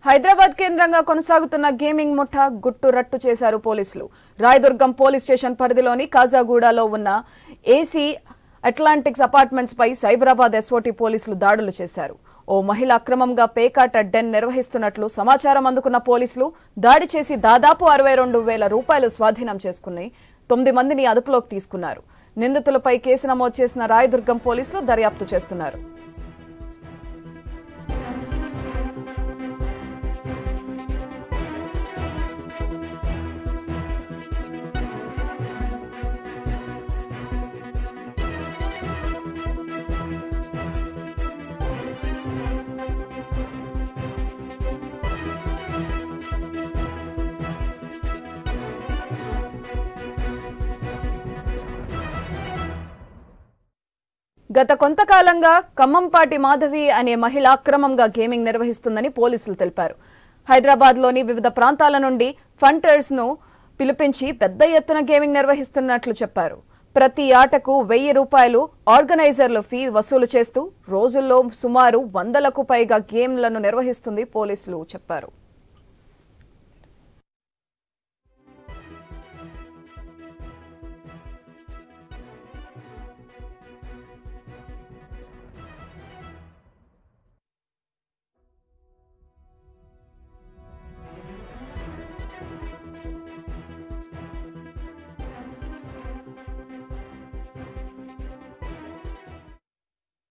హైదరాబాద్ కేంద్రంగా కొనసాగుతున్న గేమింగ్ ముఠా గుట్టు రట్టు చేశారు పోలీసులు. రాయదుర్గం పోలీస్ స్టేషన్ పరిధిలోని కాజాగూడలో ఉన్న ఏసీ అట్లాంటిక్స్ అపార్ట్మెంట్స్ పై సైబరాబాద్ ఎస్ఓటీ పోలీసులు దాడులు చేశారు. ఓ మహిళ అక్రమంగా పేకాట డెన్ నిర్వహిస్తున్నట్లు సమాచారం అందుకున్న పోలీసులు దాడి చేసి దాదాపు 62,000 రూపాయలు స్వాధీనం చేసుకుని 9 మందిని అదుపులోకి తీసుకున్నారు. నిందితులపై కేసు నమోదు చేసిన రాయదుర్గం పోలీసులు దర్యాప్తు చేస్తున్నారు. గత కొంతకాలంగా ఖమ్మంపాటి మాధవి అనే మహిళ అక్రమంగా గేమింగ్ నిర్వహిస్తుందని పోలీసులు తెలిపారు. హైదరాబాద్లోని వివిధ ప్రాంతాల నుండి ఫంటర్స్ ను పిలిపించి పెద్ద ఎత్తున గేమింగ్ నిర్వహిస్తున్నట్లు చెప్పారు. ప్రతి ఆటకు 1,000 రూపాయలు ఆర్గనైజర్లు ఫీ వసూలు చేస్తూ రోజుల్లో సుమారు 100లకు పైగా గేమ్లను నిర్వహిస్తుంది పోలీసులు చెప్పారు.